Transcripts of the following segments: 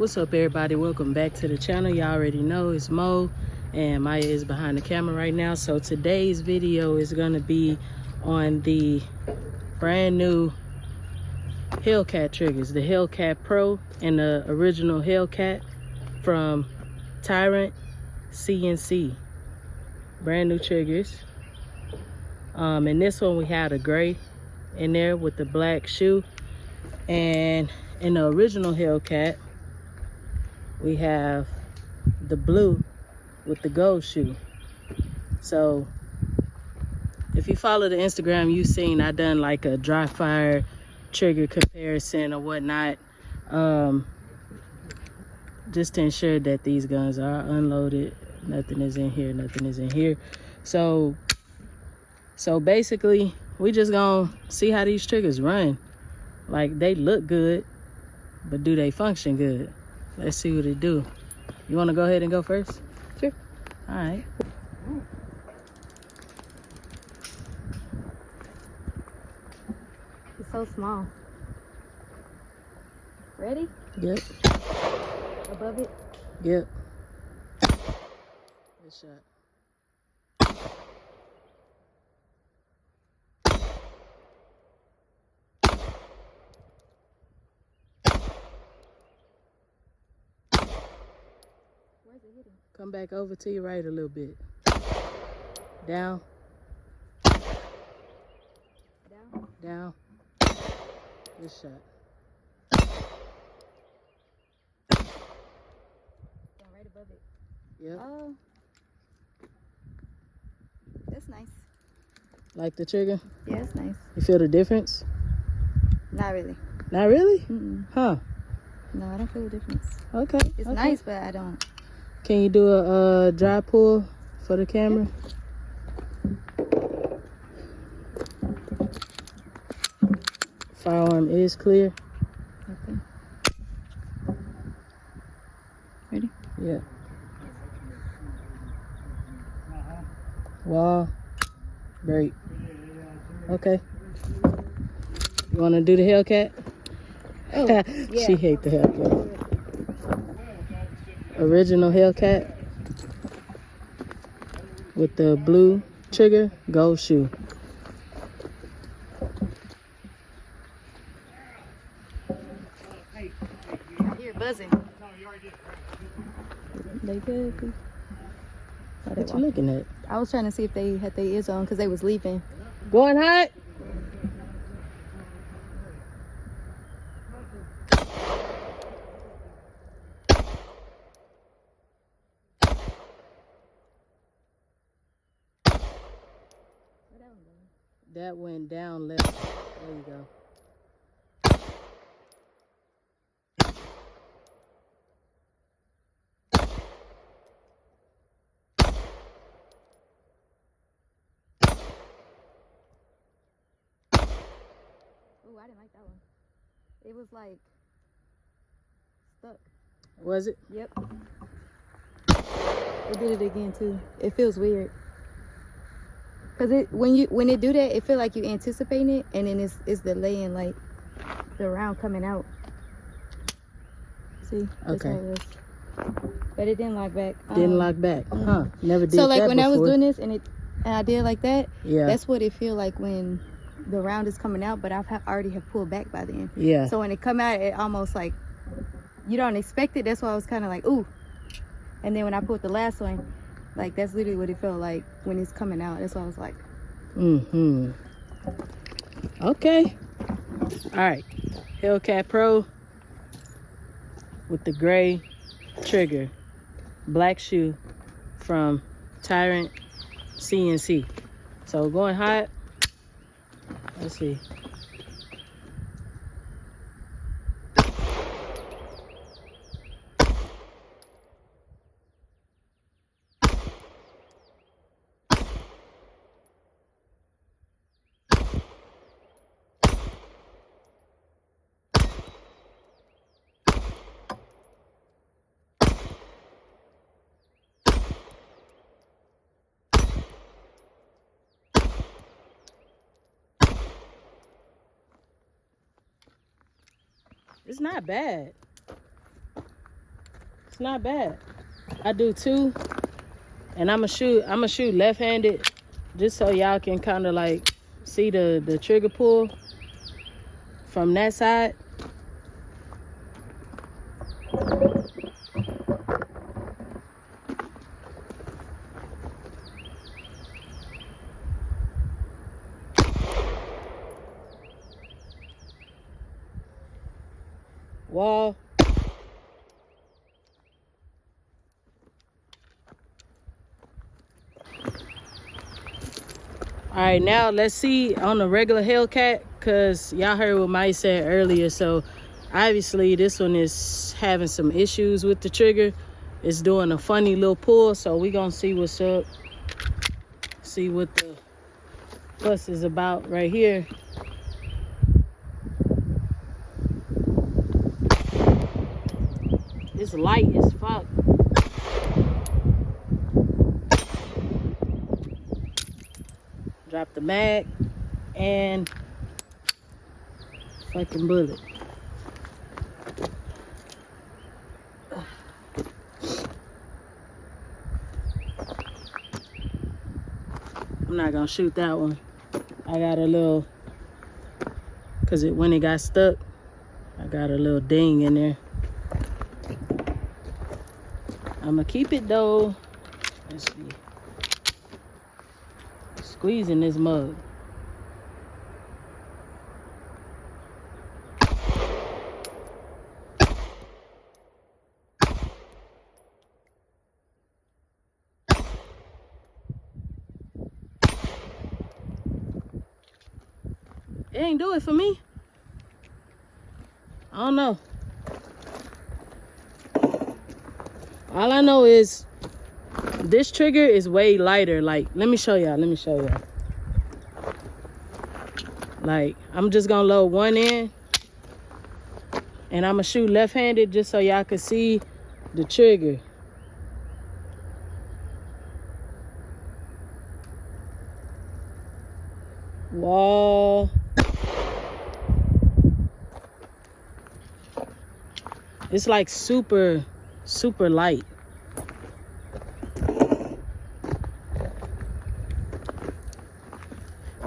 What's up, everybody? Welcome back to the channel. Y'all already know it's Mo and Maya is behind the camera right now. So today's video is going to be on the brand new HELLCAT triggers, the HELLCAT Pro and the original HELLCAT from Tyrant CNC. Brand new triggers. In this one we had a gray in there with the black shoe, and in the original HELLCAT we have the blue with the gold shoe. So if you follow the Instagram, you've seen I done like a dry fire trigger comparison or whatnot, just to ensure that these guns are unloaded. Nothing is in here, nothing is in here. So basically we just gonna see how these triggers run. Like, they look good, but do they function good? Let's see what it do. You want to go ahead and go first? Sure. All right. It's so small. Ready? Yep. Above it? Yep. Good shot. Where's it hitting? Come back over to your right a little bit. Down. Down? Down. Good shot. Down right above it. Yep. Oh. That's nice. Like the trigger? Yeah, it's nice. You feel the difference? Not really. Not really? Mm-mm. Huh. No, I don't feel the difference. Okay. It's okay. nice, but I don't. Can you do a dry pull for the camera? Firearm is clear. Okay. Ready? Yeah. Wall. Break. Okay. You want to do the HELLCAT? Oh, yeah. She hate the HELLCAT. Original HELLCAT with the blue trigger, gold shoe. I hear buzzing. They good. What you looking at? I was trying to see if they had their ears on because they was leaving. Going hot? That went down left. There you go. Oh, I didn't like that one. It was like stuck. Was it? Yep. It did it again too. It feels weird. Cause when it do that, it feel like you anticipating it, and then it's delaying like the round coming out. See? That's Okay. how it is. But it didn't lock back. Didn't lock back. Huh? Never did. So like that when before. I was doing this and I did like that. Yeah. That's what it feel like when the round is coming out, but I've already have pulled back by then. Yeah. So when it come out, it almost like you don't expect it. That's why I was kind of like, ooh. And then when I pulled the last one, like that's literally what it felt like when it's coming out. That's why I was like. Mm-hmm. Okay. All right. HELLCAT Pro with the gray trigger, black shoe from Tyrant CNC. So going hot. Let's see. It's not bad. It's not bad. I do too. And I'ma shoot left-handed just so y'all can kind of like see the trigger pull from that side. Wall. All right, now let's see on the regular HELLCAT, because y'all heard what Mike said earlier. So obviously this one is having some issues with the trigger. It's doing a funny little pull, so we gonna see what's up, see what the fuss is about right here. It's light as fuck. Drop the mag and fucking bullet. I'm not gonna shoot that one. I got a little, cause when it got stuck, I got a little ding in there. I'm gonna keep it though. Let's see. Squeezing this mug. It ain't do it for me. I don't know. All I know is this trigger is way lighter. Like, let me show y'all. Like, I'm just gonna load one in and I'm gonna shoot left-handed just so y'all can see the trigger. Wall. It's like super light.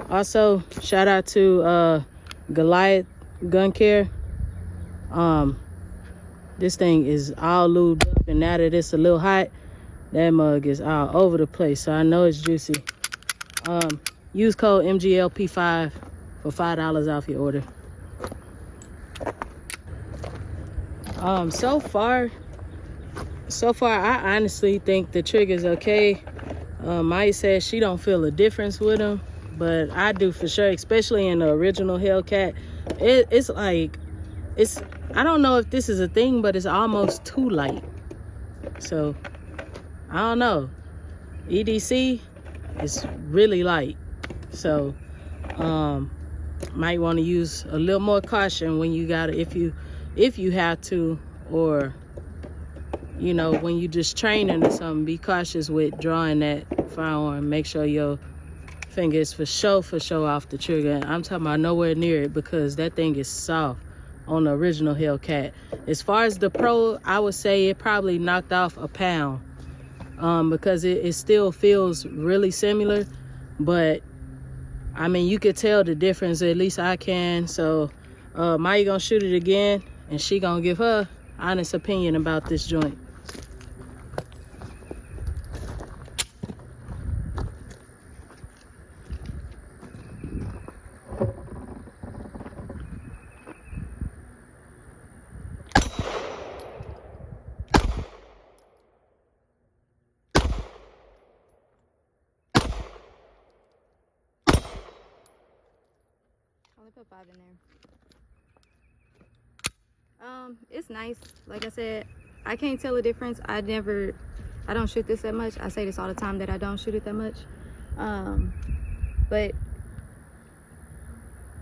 Also, shout out to Goliath Gun Care. This thing is all lubed up, and now that it's a little hot, that mug is all over the place, so I know it's juicy. Use code MGLP5 for $5 off your order. So far, I honestly think the trigger's okay. Maya says she don't feel a difference with them, but I do for sure, especially in the original HELLCAT. It's like, I don't know if this is a thing, but it's almost too light. So, I don't know. EDC is really light. So, might want to use a little more caution when you got it, if you have to, or you know, when you just training or something, be cautious with drawing that firearm. Make sure your finger is for sure off the trigger. I'm talking about nowhere near it, because that thing is soft on the original HELLCAT. As far as the Pro, I would say it probably knocked off a pound, because it still feels really similar, but I mean, you could tell the difference, at least I can. So Maya gonna shoot it again, and she gonna give her honest opinion about this joint. Only put 5 in there. It's nice. Like I said, I can't tell the difference. I don't shoot this that much. I say this all the time that I don't shoot it that much. But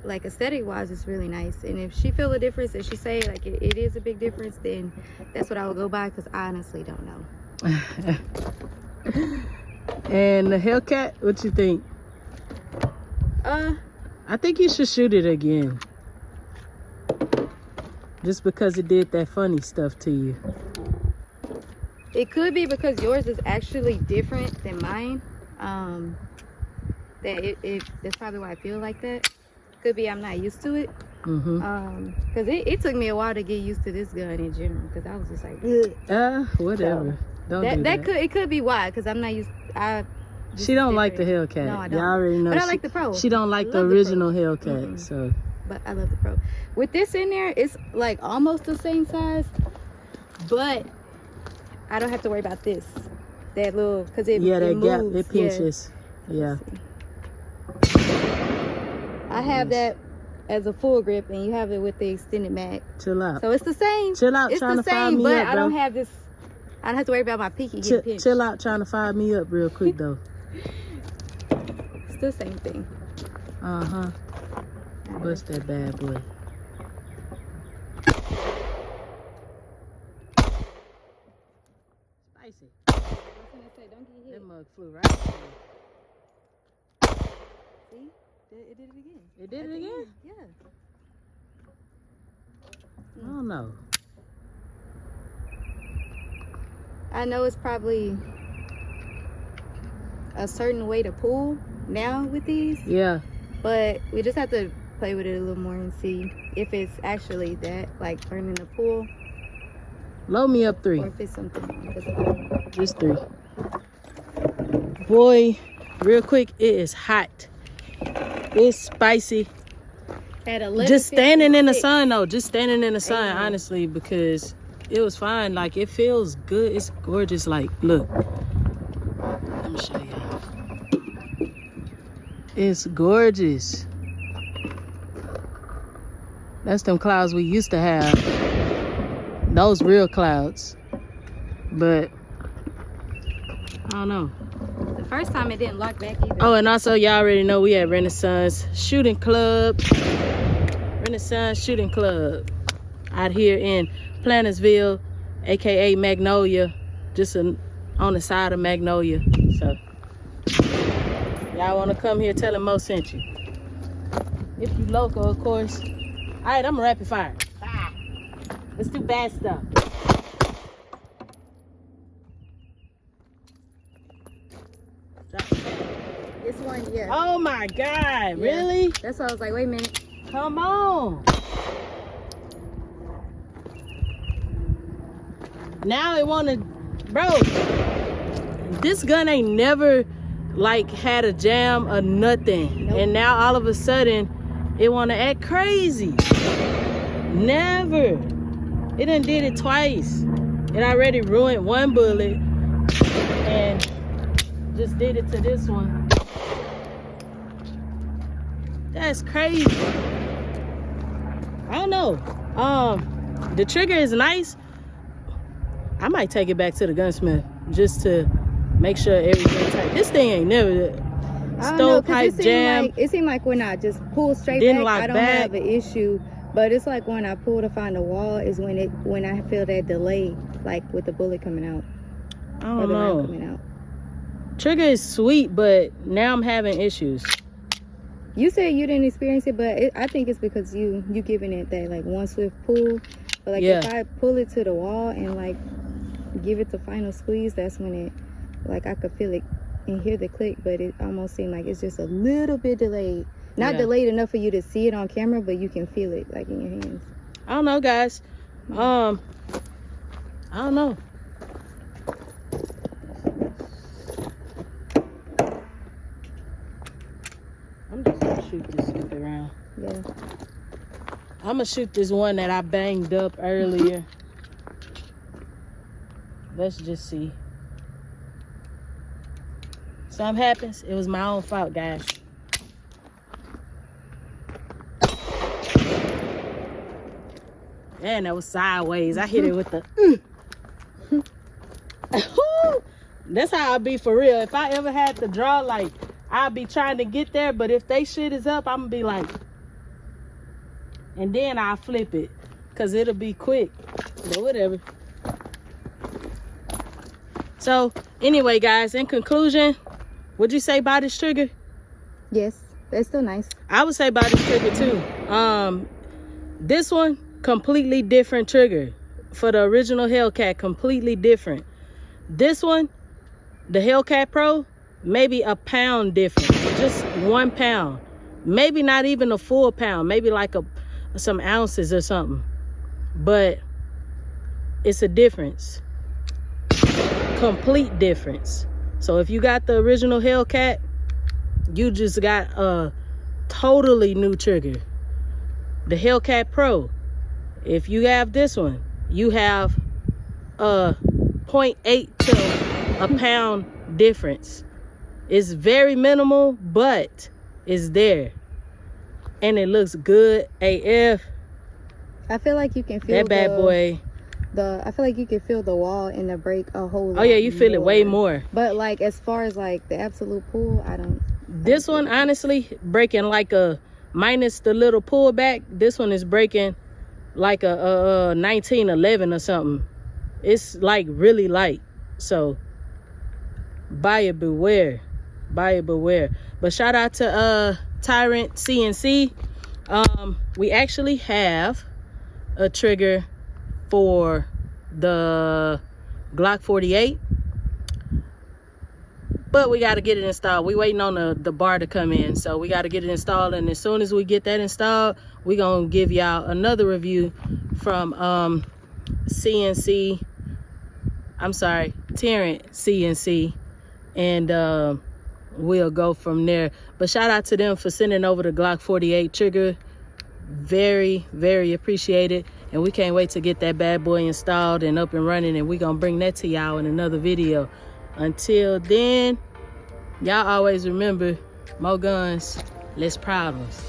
like aesthetic wise, it's really nice. And if she feel a difference and she say like it is a big difference, then that's what I would go by, because I honestly don't know. And the HELLCAT, what you think? I think you should shoot it again. Just because it did that funny stuff to you. It could be because yours is actually different than mine. That's probably why I feel like that. Could be I'm not used to it. Because it took me a while to get used to this gun in general. Because I was just like, ugh. Whatever. So, it could be why. Because I'm not used. She don't like the Hellcat. No, I don't. Y'all already know. But I like the Pro. She don't like the original Hellcat. So. But I love the Pro. With this in there, it's like almost the same size, but I don't have to worry about this. That little, because it moves. Gap, it pinches. Yeah. I have that as a full grip, and you have it with the extended mag. Chill out. So it's the same. Chill out, it's trying the to fire same, me but up, I don't have this. I don't have to worry about my pinky getting pinched. Chill out, trying to fire me up real quick though. It's the same thing. Bust that bad boy. Spicy. That mug flew right through. See? It did it again. It did it again? Yeah. I don't know. I know it's probably a certain way to pull now with these. Yeah. But we just have to play with it a little more and see if it's actually that, like learning to pull. Load me up 3. Or if it's something. Just 3. Boy, real quick, it is hot. It's spicy. Just standing in the sun though. Just standing in the sun, honestly, because it was fine. Like, it feels good. It's gorgeous. Like, look. Let me show y'all. It's gorgeous. That's them clouds we used to have. Those real clouds. But I don't know. The first time it didn't lock back either. Oh, and also y'all already know we at Renaissance Shooting Club. Renaissance Shooting Club out here in Plantersville, aka Magnolia, just on the side of Magnolia. So y'all want to come here, tell them Mo sent you. If you local, of course. All right, I'm rapid fire. Let's do bad stuff. This one, yeah. Oh my God, really? That's why I was like, wait a minute. Come on. Now it wanna, bro, this gun ain't never like had a jam or nothing. Nope. And now all of a sudden it wanna act crazy. Never. It done did it twice. It already ruined one bullet and just did it to this one. That's crazy. I don't know. The trigger is nice. I might take it back to the gunsmith just to make sure everything's tight. This thing ain't never stovepipe jam. It seemed like when I just pull straight Didn't back, lock I don't back. have an issue. But it's like when I pull to find the wall is when I feel that delay, like with the bullet coming out. I don't the round know. coming out. Trigger is sweet, but now I'm having issues. You said you didn't experience it, but I think it's because you giving it that like one swift pull. But like if I pull it to the wall and like give it the final squeeze, that's when it, like I could feel it and hear the click, but it almost seemed like it's just a little bit delayed. Not delayed enough for you to see it on camera, but you can feel it like in your hands. I don't know, guys. I don't know. I'm just gonna shoot this stupid round. Yeah. I'm gonna shoot this one that I banged up earlier. Let's just see. Something happens. It was my own fault, guys. Man, that was sideways. I hit it with the That's how I be for real. If I ever had to draw, like, I'll be trying to get there, but if they shit is up, I'm gonna be like, and then I'll flip it, cause it'll be quick, but whatever. So anyway, guys, in conclusion, would you say buy this trigger? Yes, that's still nice. I would say buy this trigger too. This one, completely different trigger. For the original Hellcat, completely different. This one, the HELLCAT Pro, maybe a pound difference, just 1 pound, maybe not even a full pound, maybe like some ounces or something, but it's a difference, complete difference. So if you got the original HELLCAT, you just got a totally new trigger. The HELLCAT Pro, if you have this one, you have a 0.8 to a pound difference. It's very minimal, but it's there, and it looks good AF. I feel like you can feel that bad boy. I feel like you can feel the wall and the brake a whole lot. Oh yeah, you feel it way more. But like as far as like the absolute pull, I don't. This one honestly breaking like a minus the little pullback. This one is breaking like a 1911 or something. It's like really light. So buyer beware, buyer beware. But shout out to Tyrant CNC. We actually have a trigger for the Glock 48, but we got to get it installed. We waiting on the bar to come in, so we got to get it installed, and as soon as we get that installed, we gonna give y'all another review from CNC, I'm sorry, Tyrant CNC, and we'll go from there. But shout out to them for sending over the Glock 48 trigger. Very, very appreciated, and we can't wait to get that bad boy installed and up and running, and we gonna bring that to y'all in another video. Until then, y'all always remember, more guns, less problems.